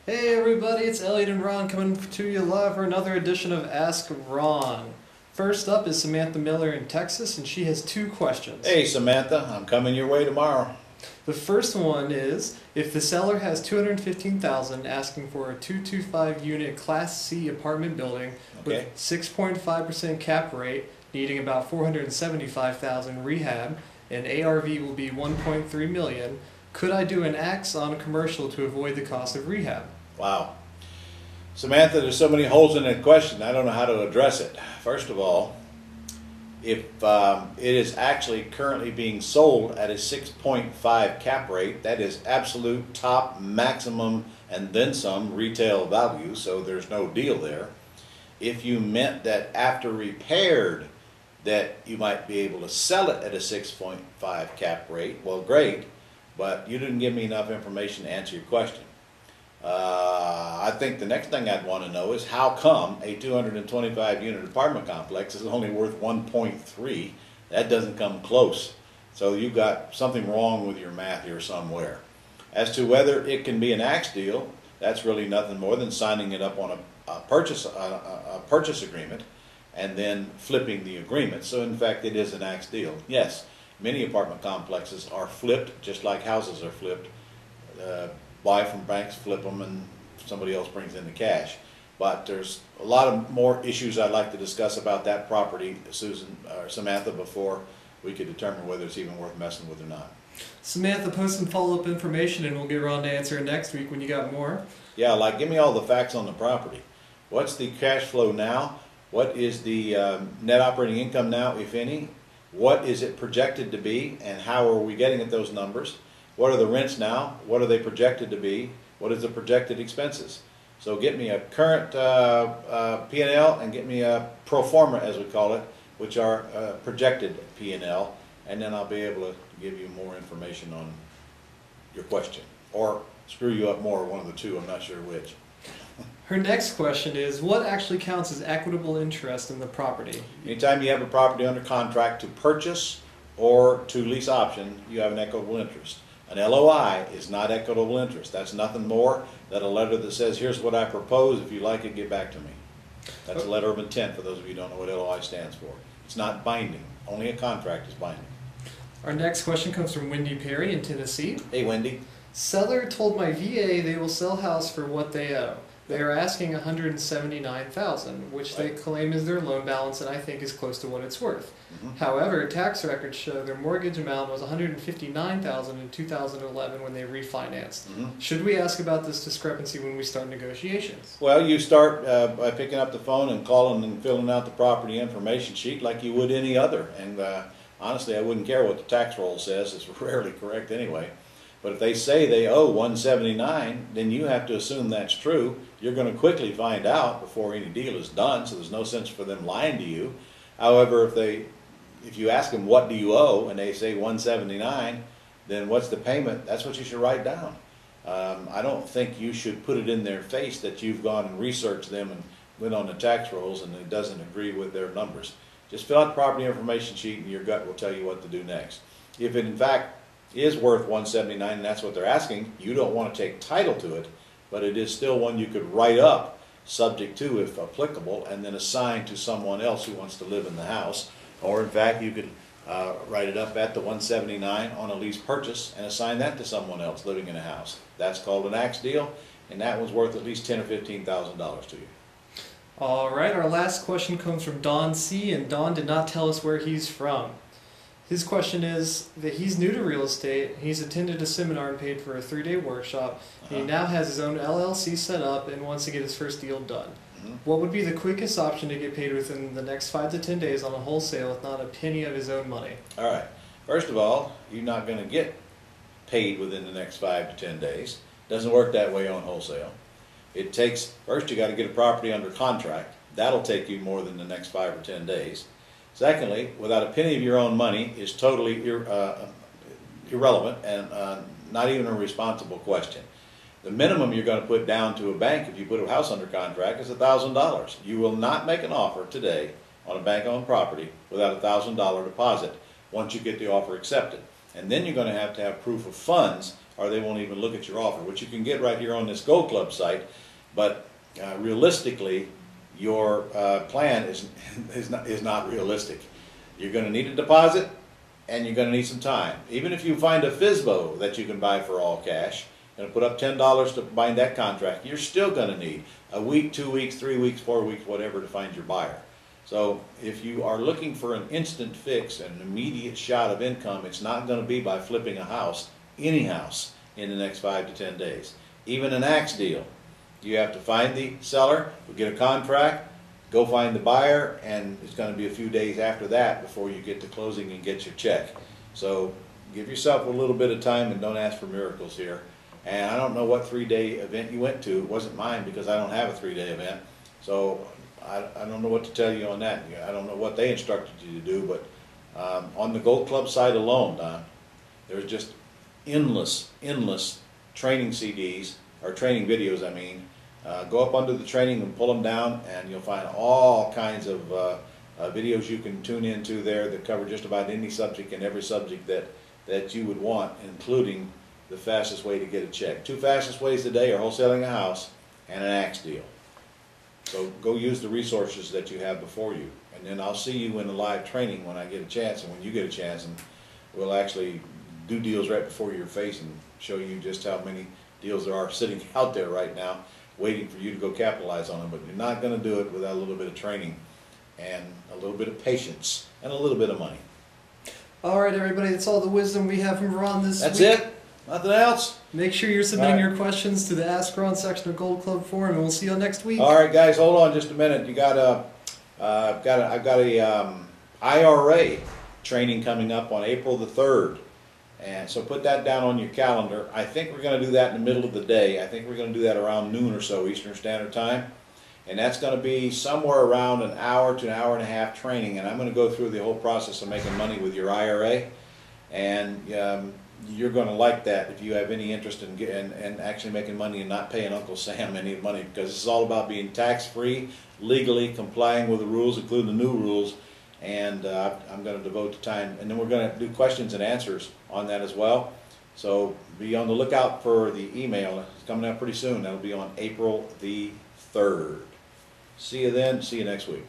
Hey everybody, it's Elliot and Ron coming to you live for another edition of Ask Ron. First up is Samantha Miller in Texas, and she has two questions. Hey Samantha, I'm coming your way tomorrow. The first one is, if the seller has $215,000 asking for a 225 unit Class C apartment building with 6.5% cap rate, needing about $475,000 rehab, and ARV will be $1.3 million, could I do an X on a commercial to avoid the cost of rehab? Wow. Samantha, there's so many holes in that question, I don't know how to address it. First of all, if it is actually currently being sold at a 6.5 cap rate, that is absolute top maximum and then some retail value, so there's no deal there. If you meant that after repaired that you might be able to sell it at a 6.5 cap rate, well great, but you didn't give me enough information to answer your question. I think the next thing I'd want to know is how come a 225 unit apartment complex is only worth 1.3? That doesn't come close. So you've got something wrong with your math here somewhere. As to whether it can be an axe deal, that's really nothing more than signing it up on a purchase agreement and then flipping the agreement. So in fact it is an axe deal. Yes, many apartment complexes are flipped just like houses are flipped. Buy from banks, flip them, and somebody else brings in the cash. But there's a lot of more issues I'd like to discuss about that property, Susan or Samantha, before we could determine whether it's even worth messing with or not. Samantha, post some follow-up information and we'll get around to answer it next week when you got more. Yeah, like give me all the facts on the property. What's the cash flow now? What is the net operating income now, if any? What is it projected to be, and how are we getting at those numbers? What are the rents now? What are they projected to be? What is the projected expenses? So get me a current P&L and get me a pro forma, as we call it, which are projected P&L, and then I'll be able to give you more information on your question. Or screw you up more, one of the two, I'm not sure which. Her next question is, what actually counts as equitable interest in the property? Anytime you have a property under contract to purchase or to lease option, you have an equitable interest. An LOI is not equitable interest. That's nothing more than a letter that says, here's what I propose, if you like it, get back to me. That's a letter of intent, for those of you who don't know what LOI stands for. It's not binding. Only a contract is binding. Our next question comes from Wendy Perry in Tennessee. Hey, Wendy. Seller told my VA they will sell house for what they owe. They are asking $179,000, which they claim is their loan balance, and I think is close to what it's worth. However, tax records show their mortgage amount was $159,000 in 2011 when they refinanced. Should we ask about this discrepancy when we start negotiations? Well, you start by picking up the phone and calling and filling out the property information sheet like you would any other. And honestly, I wouldn't care what the tax roll says. It's rarely correct anyway. But if they say they owe 179, then you have to assume that's true. You're going to quickly find out before any deal is done, so there's no sense for them lying to you. However, if you ask them what do you owe and they say 179, then what's the payment? That's what you should write down. I don't think you should put it in their face that you've gone and researched them and went on the tax rolls and it doesn't agree with their numbers. Just fill out the property information sheet and your gut will tell you what to do next. If it in fact is worth 179 and that's what they're asking, you don't want to take title to it, but it is still one you could write up, subject to if applicable, and then assign to someone else who wants to live in the house. Or in fact you could write it up at the 179 on a lease purchase and assign that to someone else living in a house. That's called an axe deal, and that one's worth at least $10,000 or $15,000 to you. All right, our last question comes from Don C, and Don did not tell us where he's from. His question is that he's new to real estate, he's attended a seminar and paid for a 3-day workshop, and he now has his own LLC set up and wants to get his first deal done. What would be the quickest option to get paid within the next 5 to 10 days on a wholesale with not a penny of his own money? All right. First of all, you're not going to get paid within the next 5 to 10 days. It doesn't work that way on wholesale. It takes, first you got to get a property under contract. That'll take you more than the next 5 or 10 days. Secondly, without a penny of your own money is totally irrelevant and not even a responsible question. The minimum you're going to put down to a bank if you put a house under contract is $1,000. You will not make an offer today on a bank-owned property without a $1,000 deposit once you get the offer accepted. And then you're going to have proof of funds or they won't even look at your offer, which you can get right here on this Gold Club site. But realistically, your plan is not realistic. You're going to need a deposit, and you're going to need some time. Even if you find a FSBO that you can buy for all cash, and put up $10 to bind that contract, you're still going to need a week, 2 weeks, 3 weeks, 4 weeks, whatever, to find your buyer. So if you are looking for an instant fix, an immediate shot of income, it's not going to be by flipping a house, any house, in the next 5 to 10 days. Even an axe deal, you have to find the seller, get a contract, go find the buyer, and it's going to be a few days after that before you get to closing and get your check. So give yourself a little bit of time and don't ask for miracles here. And I don't know what 3-day event you went to. It wasn't mine because I don't have a 3-day event. So I don't know what to tell you on that. I don't know what they instructed you to do, but on the Gold Club site alone, Don, there's just endless training CDs, or training videos, I mean. Go up under the training and pull them down, and you'll find all kinds of videos you can tune into there that cover just about any subject and every subject that you would want, including the fastest way to get a check. 2 fastest ways today are wholesaling a house and an axe deal. So go use the resources that you have before you. And then I'll see you in the live training when I get a chance, and when you get a chance, and we'll actually do deals right before your face and show you just how many deals there are sitting out there right now waiting for you to go capitalize on them. But you're not going to do it without a little bit of training and a little bit of patience and a little bit of money. All right, everybody, that's all the wisdom we have from Ron this week. That's it? Nothing else? Make sure you're submitting your questions to the Ask Ron section of Gold Club Forum, and we'll see you next week. All right, guys, hold on just a minute. You got I've got a IRA training coming up on April the 3rd, and so put that down on your calendar. I think we're going to do that in the middle of the day. I think we're going to do that around noon or so Eastern Standard Time, and that's going to be somewhere around an hour to an hour and a half training. And I'm going to go through the whole process of making money with your IRA, and you're going to like that if you have any interest in actually making money and not paying Uncle Sam any money, because this is all about being tax-free, legally complying with the rules, including the new rules. And I'm going to devote the time, and then we're going to do questions and answers on that as well. So be on the lookout for the email. It's coming out pretty soon. That'll be on April the 3rd. See you then. See you next week.